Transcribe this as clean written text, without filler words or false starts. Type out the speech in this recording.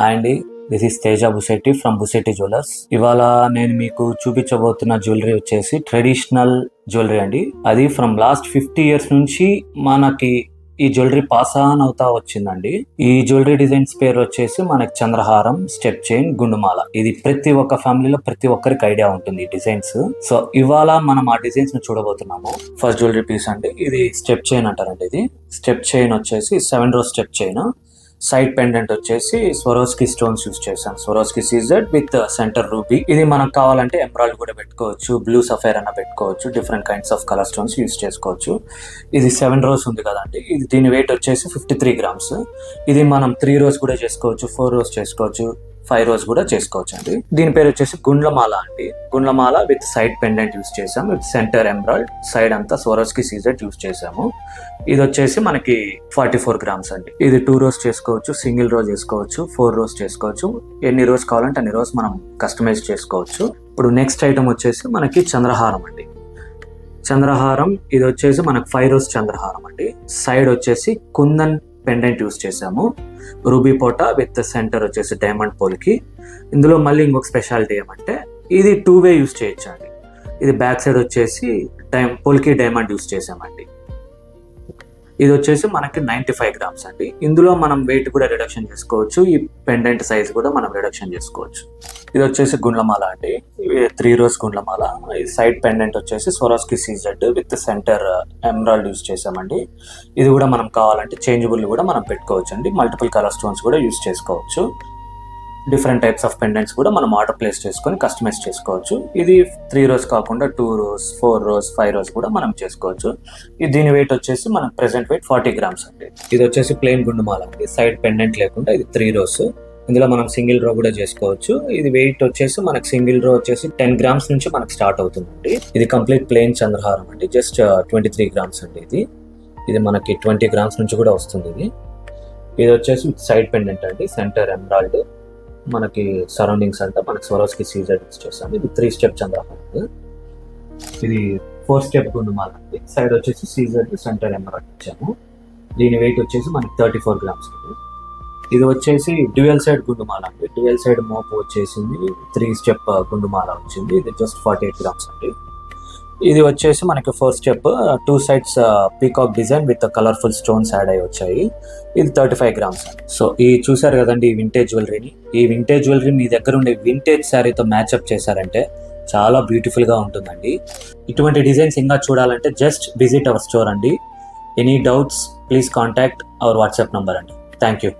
Hi అండి, this is Teja Busetti from Busetti jewellers. ఇవాళ నేను మీకు చూపించబోతున్న జ్యువెలరీ వచ్చేసి ట్రెడిషనల్ జ్యువెలరీ అండి. అది ఫ్రమ్ లాస్ట్ 50 years నుంచి మనకి ఈ జ్యువెలరీ పాస్ ఆన్ అవుతా వచ్చిందండి. ఈ జ్యువెలరీ డిజైన్స్ పేరు వచ్చేసి మనకి చంద్రహారం, స్టెప్ చైన్, గుండుమాల. ఇది ప్రతి ఒక్క ఫ్యామిలీలో ప్రతి ఒక్కరికి ఐడియా ఉంటుంది ఈ డిజైన్స్. సో ఇవాళ మనం ఆ డిజైన్స్ ని చూడబోతున్నాము. ఫస్ట్ జ్యువెలరీ పీస్ అండి, ఇది స్టెప్ చైన్ అంటారండి. ఇది స్టెప్ చైన్ వచ్చేసి 7 row step chain. Side pendant వచ్చేసి స్వరోస్కి స్టోన్స్ యూస్ చేశాను. Swarovski CZ with centre ruby. ఇది మనకు కావాలంటే ఎమరాల్డ్ కూడా పెట్టుకోవచ్చు, బ్లూ సఫైర్ అన్న పెట్టుకోవచ్చు, different kinds of colour stones use చేసుకోవచ్చు. ఇది 7 rows ఉంది కదండి, ఇది దీని వెయిట్ వచ్చేసి 53 grams. ఇది మనం 3 rows కూడా చేసుకోవచ్చు, 4 rows చేసుకోవచ్చు, 5 rows కూడా చేసుకోవచ్చు అండి. దీని పేరు వచ్చేసి గుండ్లమాల అండి. గుండ్లమాల విత్ సైడ్ పెండెంట్ యూస్ చేసాం, విత్ సెంటర్ ఎమరాల్డ్, సైడ్ అంతా స్వరోస్కి సీజెడ్ యూస్ చేసాము. ఇది వచ్చేసి మనకి 44 grams అండి. ఇది 2 rows చేసుకోవచ్చు, సింగిల్ రో చేసుకోవచ్చు, 4 rows చేసుకోవచ్చు. ఎన్ని రోస్ కావాలంటే అన్ని రోస్ మనం కస్టమైజ్ చేసుకోవచ్చు. ఇప్పుడు నెక్స్ట్ ఐటమ్ వచ్చేసి మనకి చంద్రహారం అండి. చంద్రహారం ఇది వచ్చేసి మనకి 5 rows చంద్రహారం అండి. సైడ్ వచ్చేసి కుందన్ పెండెంట్ యూస్ చేసాము, రూబీ పోటా విత్ సెంటర్ వచ్చేసి డైమండ్ పోల్కి. ఇందులో మళ్ళీ ఇంకొక స్పెషాలిటీ ఏమంటే ఇది 2-way యూస్ చేయొచ్చు అండి. ఇది బ్యాక్ సైడ్ వచ్చేసి పోల్కి డైమండ్ యూస్ చేసామండి. ఇది వచ్చేసి మనకి 95 grams అండి. ఇందులో మనం వెయిట్ కూడా రిడక్షన్ చేసుకోవచ్చు, ఈ పెండెంట్ సైజ్ కూడా మనం రిడక్షన్ చేసుకోవచ్చు. ఇది వచ్చేసి గుండ్లమాల అండి, 3 rows గుండ్లమాల. ఈ సైడ్ పెండెంట్ వచ్చేసి Swarovski CZ with centre emerald use చేసామండి. ఇది కూడా మనం కావాలంటే చేంజబుల్ కూడా మనం పెట్టుకోవచ్చు అండి. మల్టిపుల్ కలర్ స్టోన్స్ కూడా యూస్ చేసుకోవచ్చు. డిఫరెంట్ టైప్స్ ఆఫ్ పెండెంట్స్ కూడా మనం ఆర్డర్ ప్లేస్ చేసుకొని కస్టమైజ్ చేసుకోవచ్చు. ఇది 3 rows కాకుండా 2 rows, 4 rows, 5 rows కూడా మనం చేసుకోవచ్చు. దీని వెయిట్ వచ్చేసి మన ప్రెసెంట్ వెయిట్ 40 grams అండి. ఇది వచ్చేసి ప్లెయిన్ గుండుమాల అండి, సైడ్ పెండెంట్ లేకుండా. ఇది 3 rows. ఇందులో మనం సింగిల్ రో కూడా చేసుకోవచ్చు. ఇది వెయిట్ వచ్చేసి మనకి సింగిల్ రో వచ్చేసి 10 grams నుంచి మనకి స్టార్ట్ అవుతుందండి. ఇది కంప్లీట్ ప్లెయిన్ చంద్రహారం అండి, జస్ట్ 23 grams అండి. ఇది మనకి 20 grams నుంచి కూడా వస్తుంది. ఇది వచ్చేసి సైడ్ పెండెంట్ అండి, సెంటర్ ఎమరాల్డ్, మనకి సరౌండింగ్స్ అంతా మనకి స్వరోస్కి సీజెడ్ యూస్ చేస్తాం. ఇది 3 step చంద్రహారం. ఇది 4 step గుండుమాల అండి, సైడ్ వచ్చేసి సీజెడ్ సెంటర్ ఎమరాల్డ్ ఇచ్చాము. దీని వెయిట్ వచ్చేసి మనకి 34 grams అండి. ఇది వచ్చేసి డ్యూయల్ సైడ్ గుండుమాల అండి, డ్యూయల్ సైడ్ మోపు వచ్చేసింది, 3 step గుండుమాల వచ్చింది. ఇది జస్ట్ 48 grams అండి. ఇది వచ్చేసి మనకి 4 step 2 sides peacock design with colourful stones add అయ్యి వచ్చాయి. ఇది 35 grams అండి. సో ఈ చూసారు కదండి ఈ వింటేజ్ జ్యువెలరీని. ఈ వింటేజ్ జ్యువెలరీ మీ దగ్గర ఉండే వింటేజ్ శారీతో మ్యాచ్అప్ చేశారంటే చాలా బ్యూటిఫుల్గా ఉంటుందండి. ఇటువంటి డిజైన్స్ ఇంకా చూడాలంటే జస్ట్ విజిట్ అవర్ స్టోర్ అండి. Any doubts please contact our WhatsApp number అండి. Thank you.